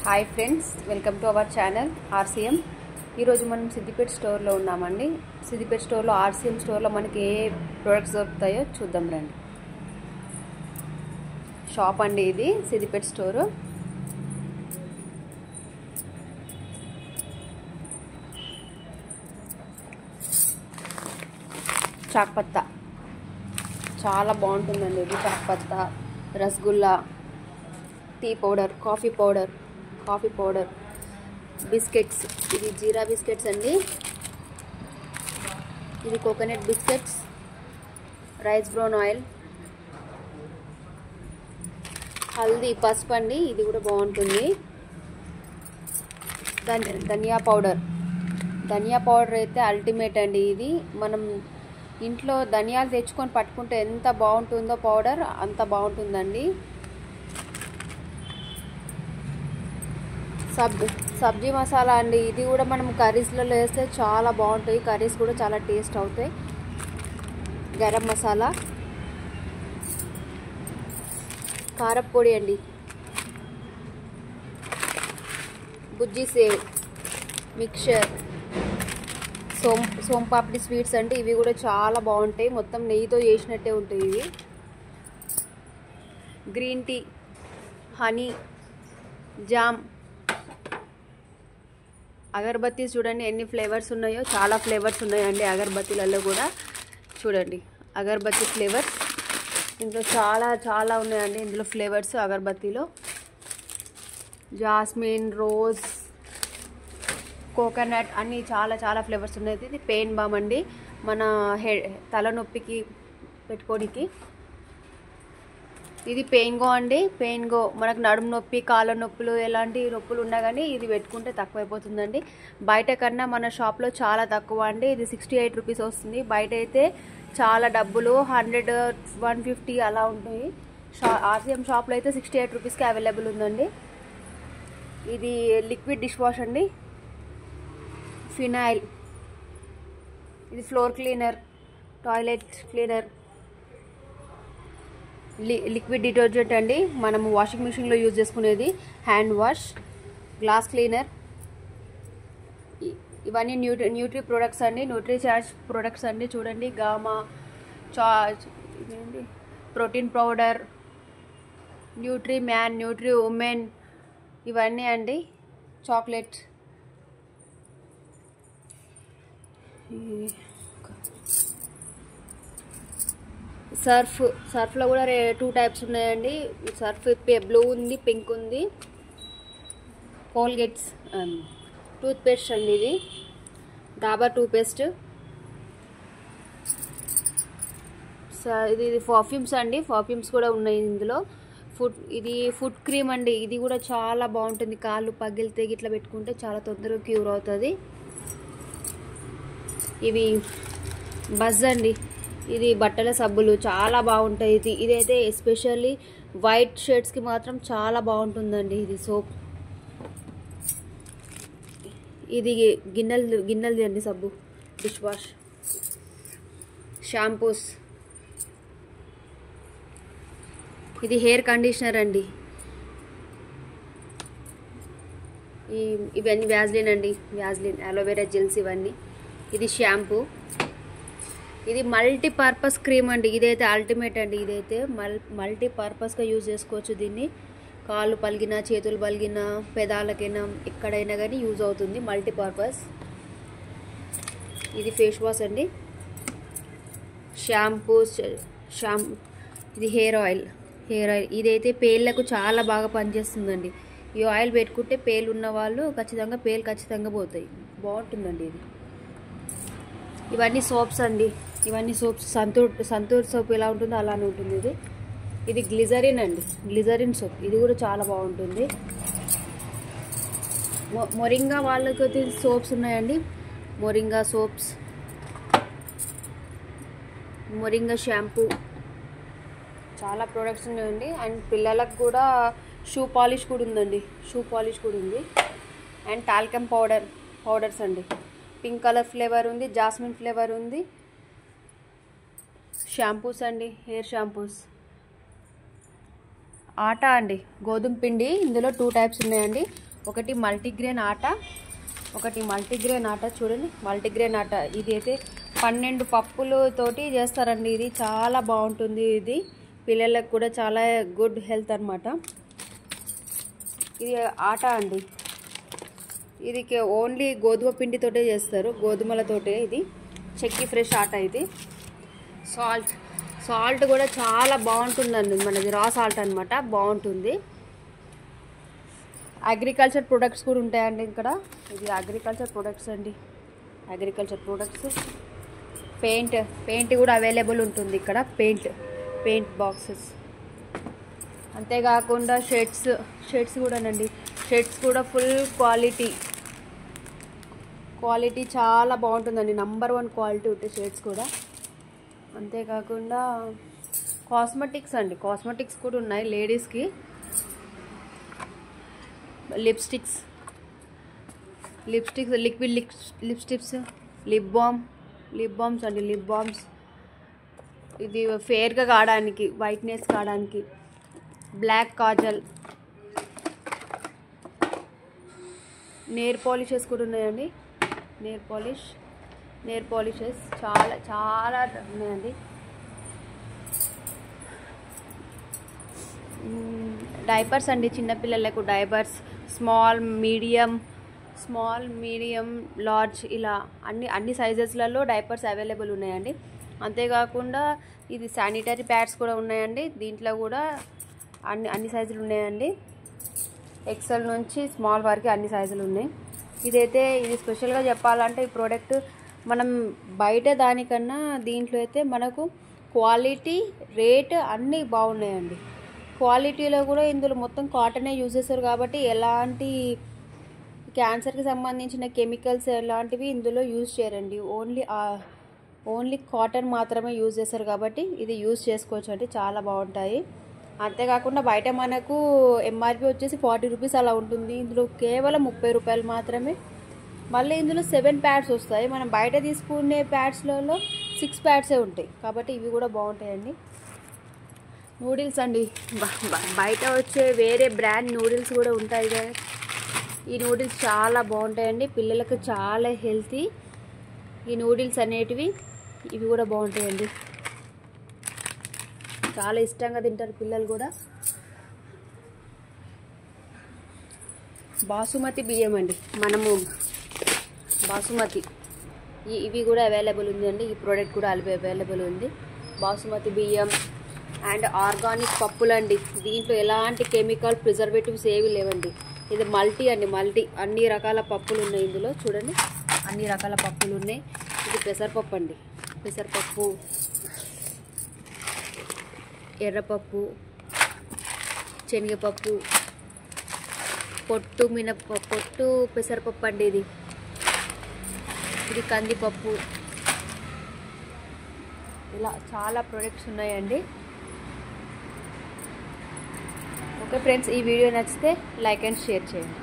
Hi friends, welcome to our channel RCM. ఈరోజు మనం సిద్దిపేట స్టోర్లో ఉన్నామండి. సిద్దిపేట స్టోర్లో ఆర్సీఎం స్టోర్లో మనకి ఏ ప్రొడక్ట్స్ దొరుకుతాయో చూద్దాం రండి. షాప్ అండి ఇది, సిద్దిపేట స్టోరు. చాక్పత్తా చాలా బాగుంటుందండి ఇది. చాక్పత్తా, rasgulla, tea powder, coffee powder, biscuits. ఇది జీరా బిస్కెట్స్ అండి. ఇది coconut biscuits, rice bran oil, హల్దీ, పసుపు అండి. ఇది కూడా బాగుంటుంది. ధనియా పౌడర్ అయితే అల్టిమేట్ అండి. ఇది మనం ఇంట్లో ధనియాలు తెచ్చుకొని పట్టుకుంటే ఎంత బాగుంటుందో పౌడర్, అంత బాగుంటుందండి. సబ్జీ మసాలా అండి. ఇది కూడా మనం కర్రీస్లలో వేస్తే చాలా బాగుంటాయి. కర్రీస్ కూడా చాలా టేస్ట్ అవుతాయి. గరం మసాలా, కారప్పొడి అండి, బుజ్జి సేవ్, మిక్చర్, సోంపాపిడి స్వీట్స్ అంటే ఇవి కూడా చాలా బాగుంటాయి. మొత్తం నెయ్యితో చేసినట్టే ఉంటాయి ఇవి. గ్రీన్ టీ, హనీ, జామ్, అగరబత్తీస్ చూడండి ఎన్ని ఫ్లేవర్స్ ఉన్నాయో. చాలా ఫ్లేవర్స్ ఉన్నాయండి అగరబత్తీలలో కూడా. చూడండి అగరబత్తీ ఫ్లేవర్స్ ఇందులో చాలా ఉన్నాయండి. ఇందులో ఫ్లేవర్స్ అగరబత్తీలో జాస్మిన్, రోజ్, కోకోనట్ అన్నీ చాలా ఫ్లేవర్స్ ఉన్నాయి. ఇది పెయిన్ బామ్ అండి, మన తలనొప్పికి పెట్టుకోనికి. ఇది పెయిన్ గో అండి. పెయిన్ గో మనకు నడుము నొప్పి, కాళ్ళ నొప్పులు, ఎలాంటి నొప్పులు ఉన్నా కానీ ఇది పెట్టుకుంటే తక్కువైపోతుందండి. బయట కన్నా మన షాప్లో చాలా తక్కువ అండి. ఇది 68 రూపీస్ వస్తుంది. బయట అయితే చాలా డబ్బులు 100, 150 అలా ఉంటాయి. ఆర్సీఎం షాప్లో అయితే 68 రూపీస్కి అవైలబుల్ ఉందండి. ఇది లిక్విడ్ డిష్ వాష్ అండి. ఫినాయిల్, ఇది floor cleaner, toilet cleaner, liquid detergent అండి. మనము వాషింగ్ మిషన్లో యూజ్ చేసుకునేది. Hand wash, glass cleaner. ఇవన్నీ న్యూట్రీ ప్రొడక్ట్స్ అండి, న్యూట్రీ చార్జ్ ప్రొడక్ట్స్ అండి. చూడండి గామా, ఇదేంటి, protein powder, Nutri man, Nutri women, ఇవన్నీ అండి. చాక్లెట్, సర్ఫ్లో కూడా 2 టైప్స్ ఉన్నాయండి. సర్ఫ్ బ్లూ ఉంది, పింక్ ఉంది. కోల్గేట్స్ టూత్పేస్ట్ అండి. ఇది డాబర్ టూత్పేస్ట్. ఇది పర్ఫ్యూమ్స్ అండి. పర్ఫ్యూమ్స్ కూడా ఉన్నాయి ఇందులో. ఇది ఫుడ్ క్రీమ్ అండి. ఇది కూడా చాలా బాగుంటుంది. కాళ్ళు పగిలితే ఇట్లా పెట్టుకుంటే చాలా తొందరగా క్యూర్ అవుతుంది. ఇవి బజ్ అండి. ఇది బట్టల సబ్బులు చాలా బాగుంటాయి. ఇదైతే ఎస్పెషల్లీ వైట్ షర్ట్స్కి మాత్రం చాలా బాగుంటుందండి. ఇది సోప్. ఇది గిన్నెలది అండి సబ్బు, డిష్ వాష్. షాంపూస్, ఇది హెయిర్ కండిషనర్ అండి. ఇవన్నీ వ్యాజ్లిన్ అండి, వ్యాజ్లిన్, అలోవెరా జెల్స్ ఇవన్నీ. ఇది షాంపూ. ఇది మల్టీపర్పస్ క్రీమ్ అండి. ఇదైతే అల్టిమేట్ అండి. ఇదైతే మల్టీపర్పస్గా యూజ్ చేసుకోవచ్చు దీన్ని. కాళ్ళు పలిగినా, చేతులు పలిగినా, పెదాలకైనా, ఎక్కడైనా కానీ యూజ్ అవుతుంది. మల్టీపర్పస్. ఇది ఫేస్ వాష్ అండి. ఇది హెయిర్ ఆయిల్. ఇదైతే పేర్లకు చాలా బాగా పనిచేస్తుందండి. ఈ ఆయిల్ పెట్టుకుంటే పేర్లు ఉన్న వాళ్ళు ఖచ్చితంగా పోతాయి. బాగుంటుందండి ఇది. ఇవన్నీ సోప్స్ అండి. ఇవన్నీ సోప్స్. సంతూర్ సోప్ ఎలా ఉంటుందో అలానే ఉంటుంది. ఇది గ్లిజరిన్ అండి, గ్లిజరిన్ సోప్. ఇది కూడా చాలా బాగుంటుంది. మొరింగా వాళ్ళకి సోప్స్ ఉన్నాయండి. మొరింగా సోప్స్, మొరింగా షాంపూ, చాలా ప్రొడక్ట్స్ ఉన్నాయండి. అండ్ పిల్లలకు కూడా షూ పాలిష్ కూడా ఉందండి. షూ పాలిష్ కూడా ఉంది. అండ్ టాల్కమ్ పౌడర్స్ అండి. పింక్ కలర్ ఫ్లేవర్ ఉంది, జాస్మిన్ ఫ్లేవర్ ఉంది. షాంపూస్ అండి, హెయిర్ షాంపూస్. ఆటా అండి, గోధుమ పిండి. ఇందులో 2 టైప్స్ ఉన్నాయండి. ఒకటి మల్టీగ్రెయిన్ ఆట చూడండి, మల్టీగ్రెయిన్ ఆట. ఇది అయితే 12 పప్పులతోటి చేస్తారండి. ఇది చాలా బాగుంటుంది. ఇది పిల్లలకు కూడా చాలా గుడ్ హెల్త్ అన్నమాట. ఇది ఆట అండి. ఇది ఓన్లీ గోధుమ పిండితోటే చేస్తారు, గోధుమలతోటే. ఇది చెక్కి ఫ్రెష్ ఆట. ఇది సాల్ట్ కూడా చాలా బాగుంటుందండి. మనది రా సాల్ట్ అనమాట, బాగుంటుంది. అగ్రికల్చర్ ప్రొడక్ట్స్ కూడా ఉంటాయండి ఇక్కడ. ఇది అగ్రికల్చర్ ప్రొడక్ట్స్ అండి. అగ్రికల్చర్ ప్రొడక్ట్స్, పెయింట్ కూడా అవైలబుల్ ఉంటుంది ఇక్కడ. Paint boxes. అంతేకాకుండా షర్ట్స్ కూడానండి. షర్ట్స్ కూడా ఫుల్ క్వాలిటీ చాలా బాగుంటుందండి. నంబర్ 1 క్వాలిటీ ఉంటాయి షర్ట్స్ కూడా. అంతేకాకుండా కాస్మెటిక్స్ అండి. కాస్మెటిక్స్ కూడా ఉన్నాయి లేడీస్కి. Lipsticks, liquid lipsticks, lip balms అండి. లిప్ బామ్స్ ఇది ఫేర్గా కావడానికి, వైట్నెస్ కావడానికి. బ్లాక్ కాజల్, నెయిల్ పాలిషెస్ కూడా ఉన్నాయండి. నెయిల్ పాలిషెస్ చాలా ఉన్నాయండి. డైపర్స్ అండి, చిన్నపిల్లలకు డైపర్స్. స్మాల్, మీడియం, లార్జ్, ఇలా అన్ని సైజెస్లలో డైపర్స్ అవైలబుల్ ఉన్నాయండి. అంతేకాకుండా ఇది శానిటరీ ప్యాడ్స్ కూడా ఉన్నాయండి. దీంట్లో కూడా అన్ని సైజులు ఉన్నాయండి. ఎక్సెల్ నుంచి స్మాల్ వరకు అన్ని సైజులు ఉన్నాయి. ఇది స్పెషల్గా చెప్పాలంటే ఈ ప్రోడక్ట్ మనం బయట దానికన్నా దీంట్లో అయితే మనకు క్వాలిటీ, రేట్ అన్నీ బాగున్నాయండి. క్వాలిటీలో కూడా ఇందులో మొత్తం కాటనే యూజ్ చేస్తారు కాబట్టి ఎలాంటి క్యాన్సర్కి సంబంధించిన కెమికల్స్ ఎలాంటివి ఇందులో యూజ్ చేయరండి. ఓన్లీ కాటన్ మాత్రమే యూజ్ చేస్తారు కాబట్టి ఇది యూజ్ చేసుకోవచ్చు అండి. చాలా బాగుంటాయి. అంతేకాకుండా బయట మనకు ఎంఆర్పి వచ్చేసి 40 రూపీస్ అలా ఉంటుంది. ఇందులో కేవలం 30 రూపాయలు మాత్రమే. మళ్ళీ ఇందులో 7 ప్యాడ్స్ వస్తాయి. మనం బయట తీసుకునే ప్యాడ్స్లలో 6 ప్యాడ్సే ఉంటాయి కాబట్టి ఇవి కూడా బాగుంటాయండి. నూడిల్స్ అండి. బయట వచ్చే వేరే బ్రాండ్ నూడిల్స్ కూడా ఉంటాయి కదా. ఈ నూడిల్స్ చాలా బాగుంటాయండి. పిల్లలకు చాలా హెల్తీ ఈ నూడిల్స్ అనేటివి. ఇవి కూడా బాగుంటాయండి. చాలా ఇష్టంగా తింటారు పిల్లలు కూడా. బాసుమతి బియ్యం అండి. మనము బాసుమతి ఇవి కూడా అవైలబుల్ ఉందండి. ఈ ప్రోడక్ట్ కూడా అవైలబుల్ ఉంది. బాసుమతి బియ్యం అండ్ ఆర్గానిక్ పప్పులండి. దీంట్లో ఎలాంటి కెమికల్ ప్రిజర్వేటివ్స్ ఏవి లేవండి. ఇది మల్టీ అన్ని రకాల పప్పులు ఉన్నాయి ఇందులో. చూడండి, అన్ని రకాల పప్పులు ఉన్నాయి. ఇది పెసరపప్పు అండి. పెసరపప్పు, ఎర్రపప్పు, శనగపప్పు, పొట్టు పెసరపప్పు అండి. ఇది కందిపప్పు. ఇలా చాలా ప్రొడక్ట్స్ ఉన్నాయండి. ఓకే ఫ్రెండ్స్, ఈ వీడియో నచ్చితే లైక్ అండ్ షేర్ చేయండి.